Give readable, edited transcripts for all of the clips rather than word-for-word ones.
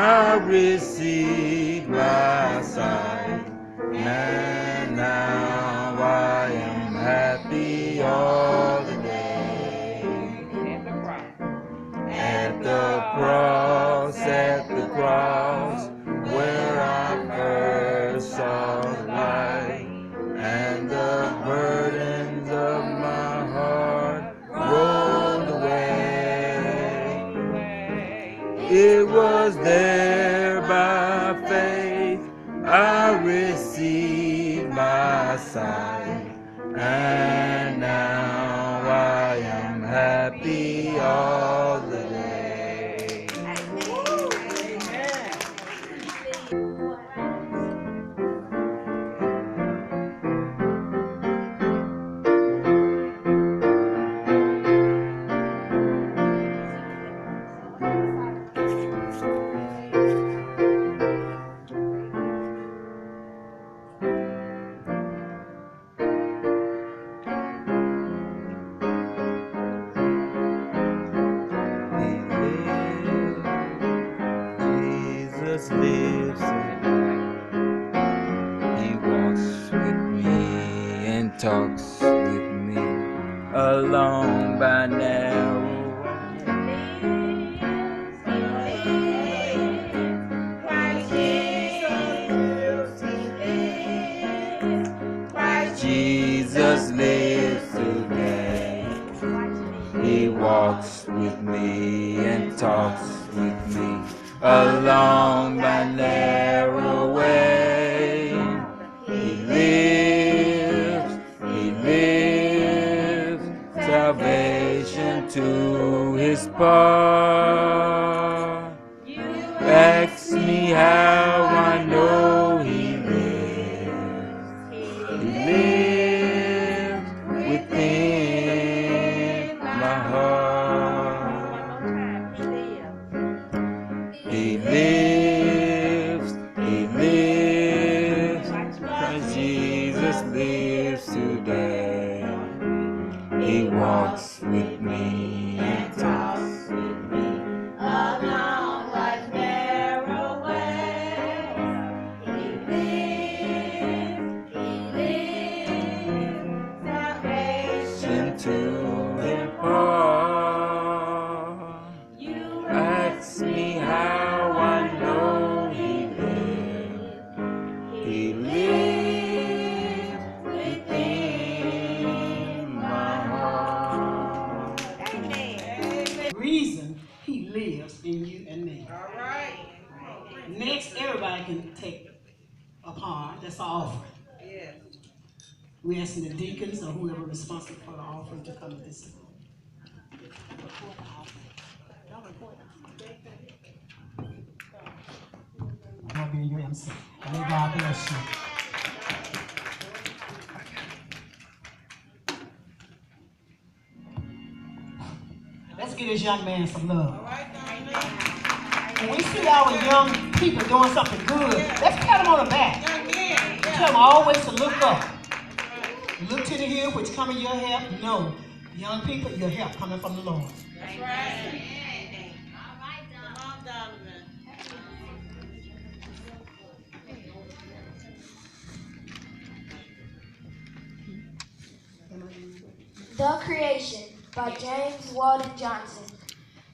I received my sight, and now I am happy all the day. At the cross, where I first saw light, and the burdens of my heart rolled away. It was there by faith I received my sight, and now I am happy all the day. Jesus lives. He walks with me and talks with me along by narrow. Jesus lives today. He walks with me and talks with me along by narrow way. He lives, salvation to his part. Ask me how I know he lives. He lives within my heart. He lives, Christ Jesus lives today. He walks with me and talks with me along life's narrow way. He lives, salvation to impart. You ask me how I know he lives. He lives within my heart. Reason he lives in you and me. All right. Next, everybody can take a part. That's our offering. Yes. We're asking the deacons or whoever is responsible for the offering to come at this time. I'll be your MC. May God bless you. Let's give this young man some love. When we see our young people doing something good, let's pat them on the back. Tell them always to look up. Look to the hill, which coming your help. No, young people, your help coming from the Lord. That's right. All right, Donovan. The Creation by James Weldon Johnson.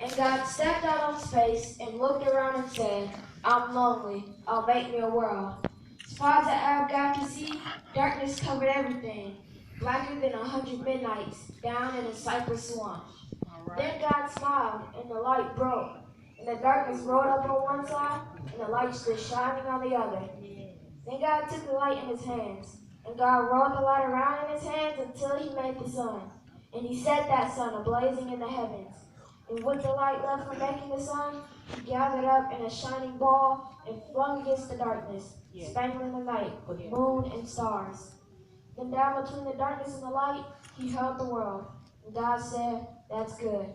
And God stepped out on space and looked around and said, I'm lonely, I'll make me a world. As far as the eye God could see, darkness covered everything, blacker than 100 midnights down in a cypress swamp. Then God smiled, and the light broke, and the darkness rolled up on one side, and the light stood shining on the other. Then God took the light in his hands, and God rolled the light around in his hands until he made the sun. And he set that sun ablazing in the heavens. And with the light left from making the sun, he gathered up in a shining ball and flung against the darkness, spangling the night with moon and stars. Then down between the darkness and the light, he held the world. And God said, that's good.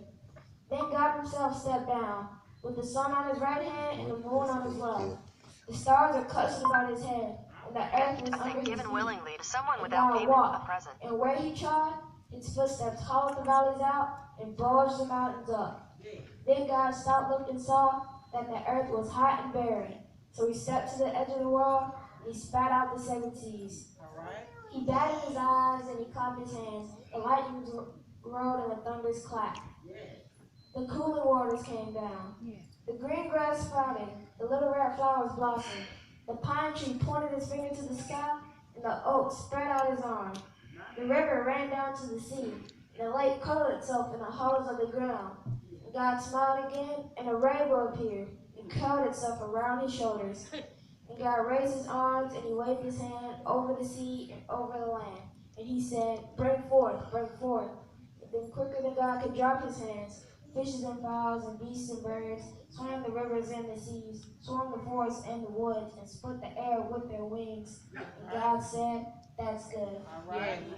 Then God himself stepped down, with the sun on his right hand and the moon on his left. The stars are clustered about his head, and the earth was under his feet. Willingly to someone And without God payment of the walked, present. and where he trod, his footsteps hollowed the valleys out and bulged the mountains up. Then God stopped, looked, and saw that the earth was hot and barren. So he stepped to the edge of the world, and he spat out the seven seas. He batted his eyes, and he clapped his hands. The lightnings rolled, and the thunders clapped. The cooling waters came down. The green grass sprouted, the little red flowers blossomed. The pine tree pointed his finger to the sky, and the oak spread out his arm. The river ran down to the sea, and the lake colored itself in the hollows of the ground. And God smiled again, and a rainbow appeared, and curled itself around his shoulders. And God raised his arms, and he waved his hand over the sea and over the land. And he said, bring forth, bring forth. And then quicker than God could drop his hands, fishes and fowls and beasts and birds swam the rivers and the seas, swarmed the forests and the woods, and split the air with their wings. And God said, that's good.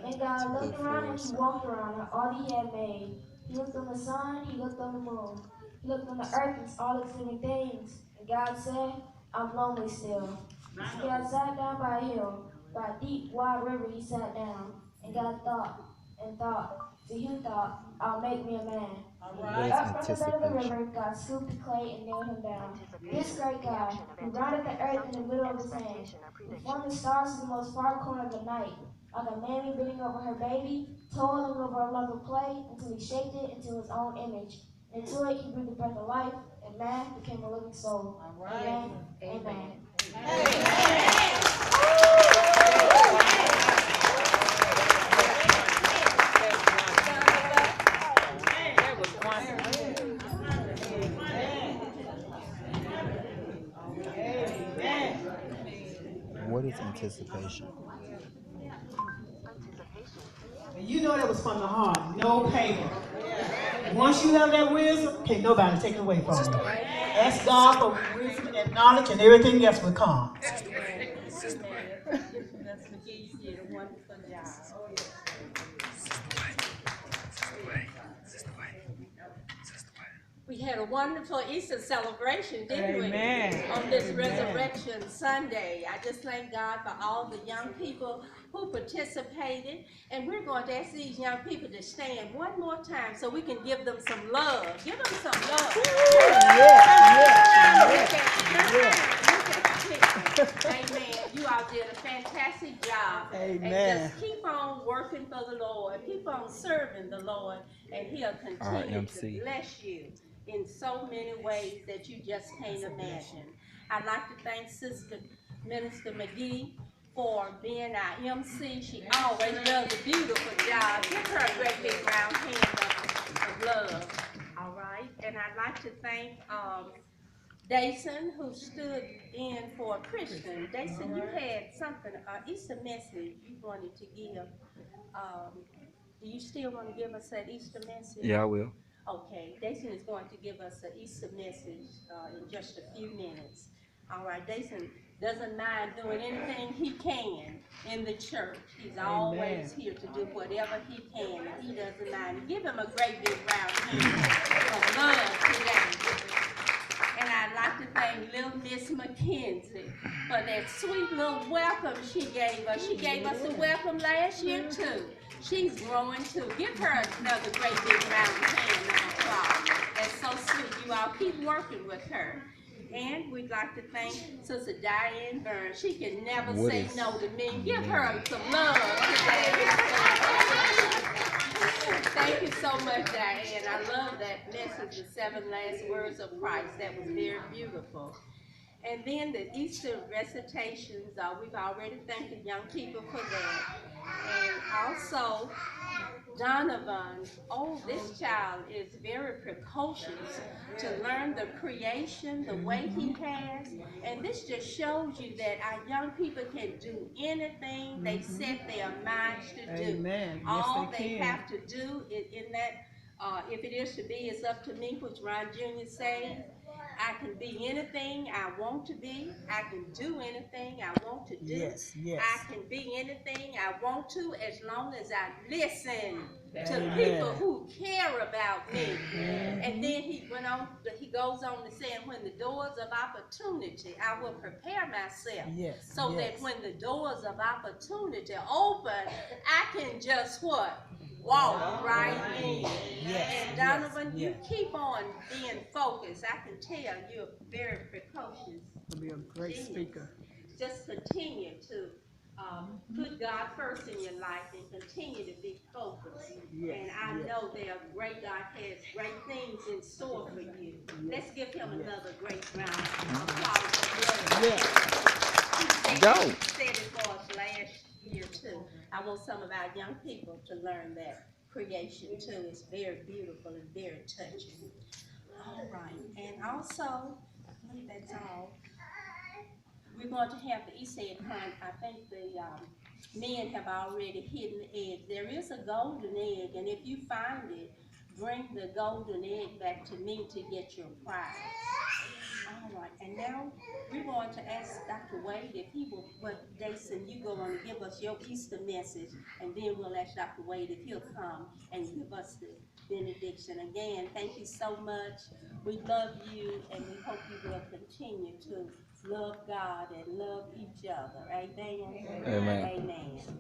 And God looked around and he walked around at all he had made. He looked on the sun, he looked on the moon. He looked on the earth and all its living things. And God said, I'm lonely still. So God sat down by a hill, by a deep, wide river he sat down. And God thought and thought. So he thought, I'll make me a man. Up from the bed of the river, God scooped the clay and nailed him down. This great God, who rounded the earth in the middle of his hand, who formed the stars to the most far corner of the night, like a mammy bending over her baby, toiling over a lump of clay until he shaped it into his own image. Into it he breathed the breath of life, and man became a living soul. Amen. Amen. What is anticipation? And you know that was from the heart, no paper. Once you have that wisdom, can't nobody take it away from you. Ask God for wisdom and knowledge, and everything else will come. We had a wonderful Easter celebration, didn't Amen. we? On this Resurrection Sunday. I just thank God for all the young people who participated. And we're going to ask these young people to stand one more time so we can give them some love. Give them some love. Amen. You all did a fantastic job. Amen. And just keep on working for the Lord. Keep on serving the Lord. And he'll continue to bless you in so many ways that you just can't imagine. I'd like to thank Sister Minister McGee for being our MC. She always does a beautiful job. Give her a great big round hand of love. All right. And I'd like to thank Dason, who stood in for Christian. Dason, you had something, Easter message you wanted to give. Do you still want to give us that Easter message? Yeah, I will. Okay, Dason is going to give us an Easter message in just a few minutes. All right, Dason doesn't mind doing anything he can in the church. He's always here to do whatever he can, and he doesn't mind. Give him a great big round of love today. And I'd like to thank little Miss Mackenzie for that sweet little welcome she gave us. She gave us a welcome last year, too. She's growing, too. Give her another great big round of hand of applause. That's so sweet. You all keep working with her. And we'd like to thank Sister Diane Burns. She can never say no to me. Give her some love today. Thank you so much, Diane. I love that message, the 7 last words of Christ. That was very beautiful. And then the Easter recitations, we've already thanked the young people for that. And also, Donovan, this child is very precocious to learn the creation the way he has. And this just shows you that our young people can do anything they set their minds to do. Amen. All they have to do is in that, if it is to be, it's up to me, which Ron Jr. says. I can be anything I want to be. I can do anything I want to do. Yes, yes. I can be anything I want to as long as I listen to people who care about me. And then he goes on to say, when the doors of opportunity, I will prepare myself so that when the doors of opportunity open, I can just what? walk right in. Yes, And Donovan, yes, you keep on being focused. I can tell you're very precocious. You'll be a great genius. speaker. Just continue to put God first in your life and continue to be focused. Yes, And I know there are great, God has great things in store for you. Let's give him another great round of applause. Go. He said it for us last year too. I want some of our young people to learn that creation too. It's very beautiful and very touching. All right, and also, I think that's all. We're going to have the Easter egg hunt. I think the men have already hidden the egg. There is a golden egg, and if you find it, bring the golden egg back to me to get your prize. All right, and now we're going to ask Dr. Wade if he will, Jason, you go on and give us your Easter message, and then we'll ask Dr. Wade if he'll come and give us the benediction. Again, thank you so much. We love you, and we hope you will continue to love God and love each other. Amen? Amen. Amen.